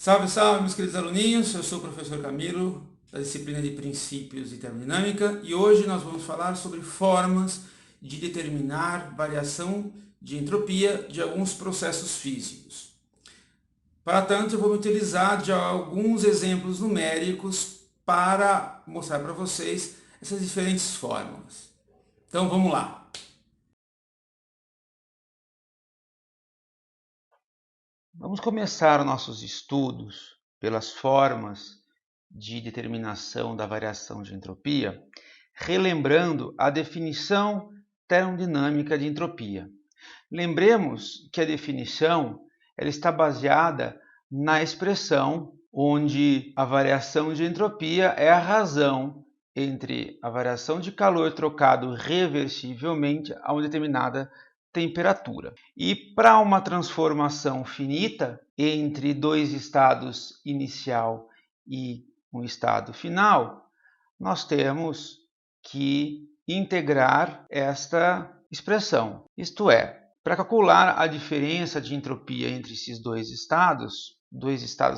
Salve, salve, meus queridos aluninhos! Eu sou o professor Camilo, da disciplina de Princípios de Termodinâmica, e hoje nós vamos falar sobre formas de determinar variação de entropia de alguns processos físicos. Para tanto, eu vou me utilizar de alguns exemplos numéricos para mostrar para vocês essas diferentes fórmulas. Então, vamos lá! Vamos começar nossos estudos pelas formas de determinação da variação de entropia, relembrando a definição termodinâmica de entropia. Lembremos que a definição ela está baseada na expressão onde a variação de entropia é a razão entre a variação de calor trocado reversivelmente a uma determinada temperatura. E para uma transformação finita entre dois estados inicial e um estado final, nós temos que integrar esta expressão. Isto é, para calcular a diferença de entropia entre esses dois estados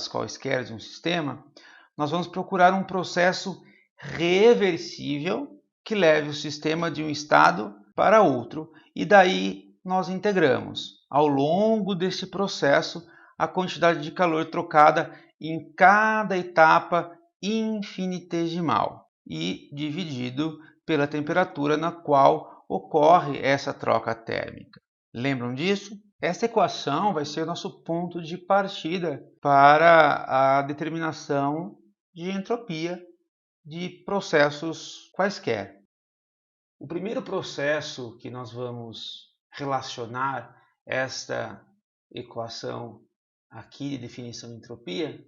quaisquer de um sistema, nós vamos procurar um processo reversível que leve o sistema de um estado para outro, e daí nós integramos ao longo desse processo a quantidade de calor trocada em cada etapa infinitesimal e dividido pela temperatura na qual ocorre essa troca térmica. Lembram disso? Essa equação vai ser o nosso ponto de partida para a determinação de entropia de processos quaisquer. O primeiro processo que nós vamos relacionar esta equação aqui de definição de entropia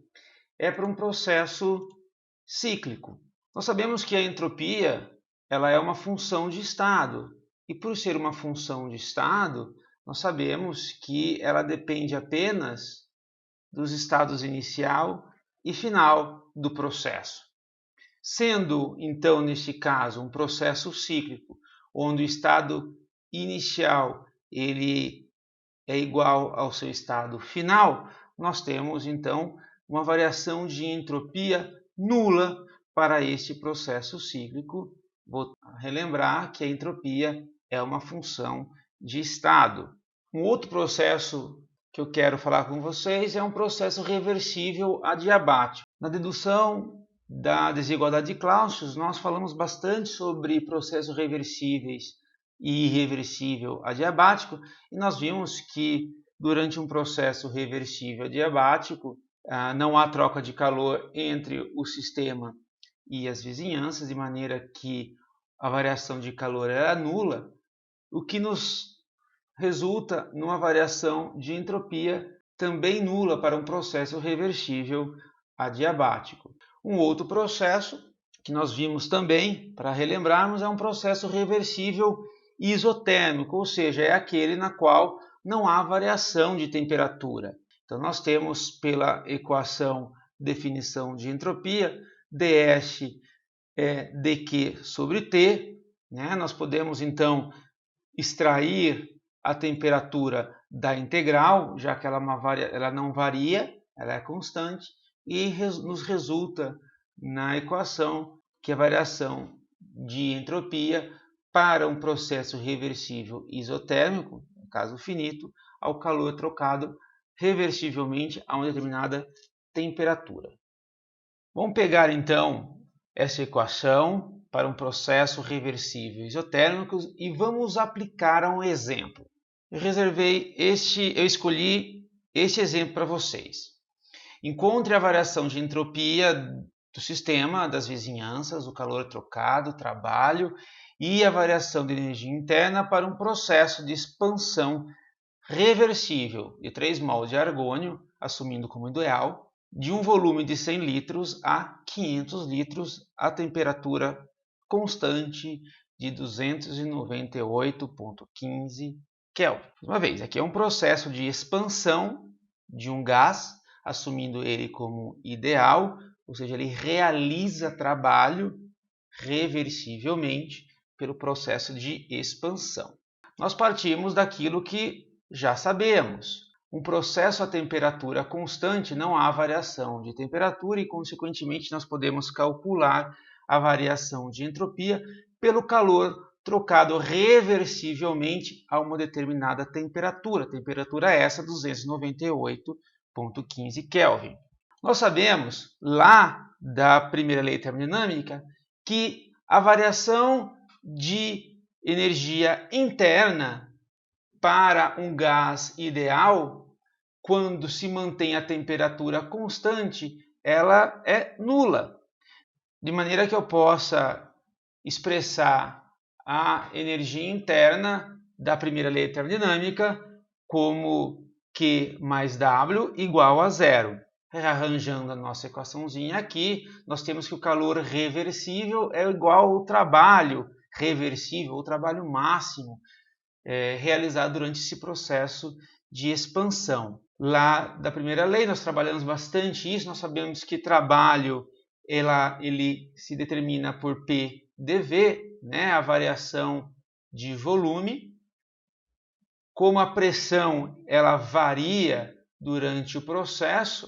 é para um processo cíclico. Nós sabemos que a entropia ela é uma função de estado, e por ser uma função de estado, nós sabemos que ela depende apenas dos estados inicial e final do processo. Sendo, então, neste caso, um processo cíclico, onde o estado inicial ele é igual ao seu estado final, nós temos, então, uma variação de entropia nula para este processo cíclico. Vou relembrar que a entropia é uma função de estado. Um outro processo que eu quero falar com vocês é um processo reversível adiabático. Na dedução da desigualdade de Clausius, nós falamos bastante sobre processos reversíveis e irreversível adiabático, e nós vimos que durante um processo reversível adiabático não há troca de calor entre o sistema e as vizinhanças, de maneira que a variação de calor era nula, o que nos resulta numa variação de entropia também nula para um processo reversível adiabático. Um outro processo que nós vimos também, para relembrarmos, é um processo reversível isotérmico, ou seja, é aquele na qual não há variação de temperatura. Então, nós temos pela equação definição de entropia, dS é dQ sobre T. Nós podemos, então, extrair a temperatura da integral, já que ela não varia, ela é constante, e nos resulta na equação que a variação de entropia para um processo reversível isotérmico, no caso finito, ao calor trocado reversivelmente a uma determinada temperatura. Vamos pegar então essa equação para um processo reversível isotérmico e vamos aplicar a um exemplo. Eu escolhi este exemplo para vocês. Encontre a variação de entropia do sistema, das vizinhanças, o calor trocado, o trabalho e a variação de energia interna para um processo de expansão reversível de 3 mol de argônio, assumindo como ideal, de um volume de 100 litros a 500 litros a temperatura constante de 298,15 Kelvin. Uma vez, aqui é um processo de expansão de um gás, assumindo ele como ideal, ou seja, ele realiza trabalho reversivelmente pelo processo de expansão. Nós partimos daquilo que já sabemos. um processo a temperatura constante, não há variação de temperatura e, consequentemente, nós podemos calcular a variação de entropia pelo calor trocado reversivelmente a uma determinada temperatura. Temperatura essa 298,15 Kelvin. Nós sabemos, lá da primeira lei termodinâmica, que a variação de energia interna para um gás ideal, quando se mantém a temperatura constante, ela é nula. De maneira que eu possa expressar a energia interna da primeira lei termodinâmica como Q mais W igual a zero. Rearranjando a nossa equaçãozinha aqui, nós temos que o calor reversível é igual ao trabalho reversível, o trabalho máximo realizado durante esse processo de expansão. Lá da primeira lei nós trabalhamos bastante isso, nós sabemos que trabalho ele se determina por PdV, né, a variação de volume. Como a pressão ela varia durante o processo,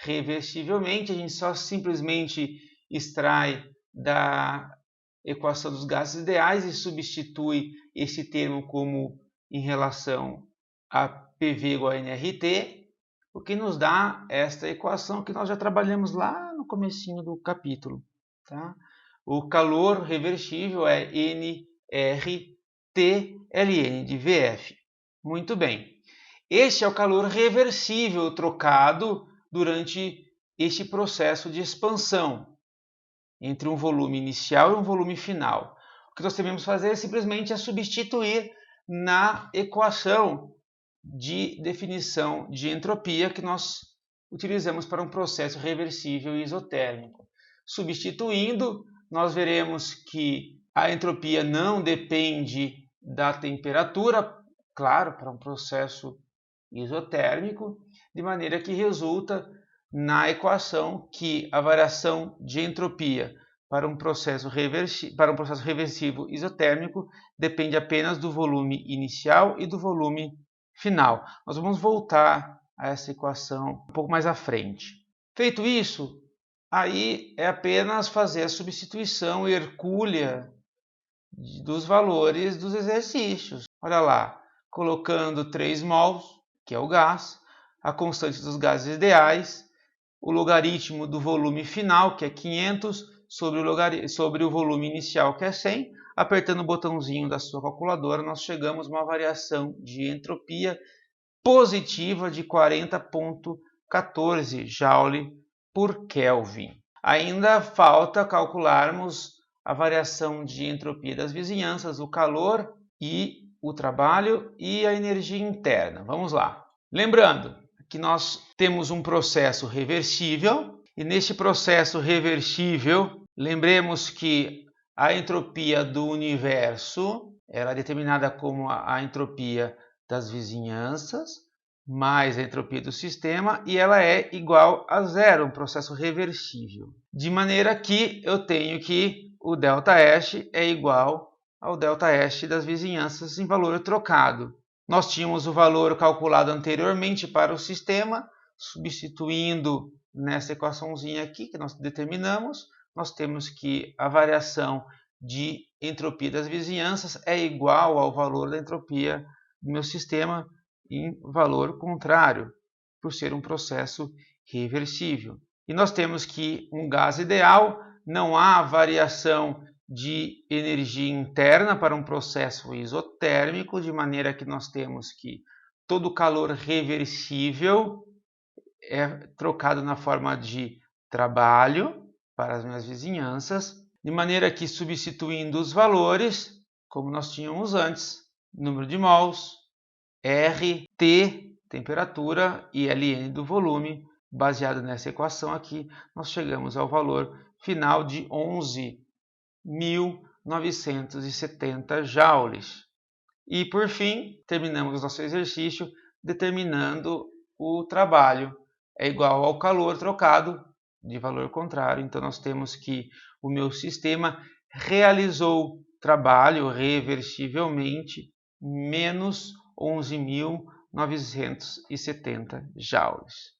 reversivelmente, a gente só simplesmente extrai da equação dos gases ideais e substitui esse termo como em relação a PV igual a nRT, o que nos dá esta equação que nós já trabalhamos lá no comecinho do capítulo. Tá? O calor reversível é nRT ln de VF. Muito bem. Este é o calor reversível trocado durante este processo de expansão entre um volume inicial e um volume final. O que nós devemos fazer é simplesmente substituir na equação de definição de entropia que nós utilizamos para um processo reversível isotérmico. Substituindo, nós veremos que a entropia não depende da temperatura, claro, para um processo isotérmico, de maneira que resulta na equação que a variação de entropia para um processo reversível isotérmico depende apenas do volume inicial e do volume final. Nós vamos voltar a essa equação um pouco mais à frente. Feito isso, aí é apenas fazer a substituição hercúlea dos valores dos exercícios. Olha lá, colocando 3 mols, que é o gás, a constante dos gases ideais, o logaritmo do volume final, que é 500, sobre o volume inicial, que é 100. Apertando o botãozinho da sua calculadora, nós chegamos a uma variação de entropia positiva de 40,14 Joule por Kelvin. Ainda falta calcularmos a variação de entropia das vizinhanças, o calor e o trabalho e a energia interna. Vamos lá. Lembrando que nós temos um processo reversível e neste processo reversível, lembremos que a entropia do universo ela é determinada como a entropia das vizinhanças mais a entropia do sistema e ela é igual a zero, um processo reversível. De maneira que eu tenho que o ΔH é igual ao ΔH das vizinhanças em valor trocado. Nós tínhamos o valor calculado anteriormente para o sistema, substituindo nessa equaçãozinha aqui que nós determinamos, nós temos que a variação de entropia das vizinhanças é igual ao valor da entropia do meu sistema em valor contrário, por ser um processo reversível. E nós temos que um gás ideal, não há variação de energia interna para um processo isotérmico, de maneira que nós temos que todo calor reversível é trocado na forma de trabalho para as minhas vizinhanças, de maneira que substituindo os valores, como nós tínhamos antes, número de mols, RT, temperatura, e Ln do volume, baseado nessa equação aqui, nós chegamos ao valor final de 11.970 joules. E, por fim, terminamos nosso exercício determinando o trabalho. É igual ao calor trocado de valor contrário. Então, nós temos que o meu sistema realizou trabalho reversivelmente menos 11.970 970 joules.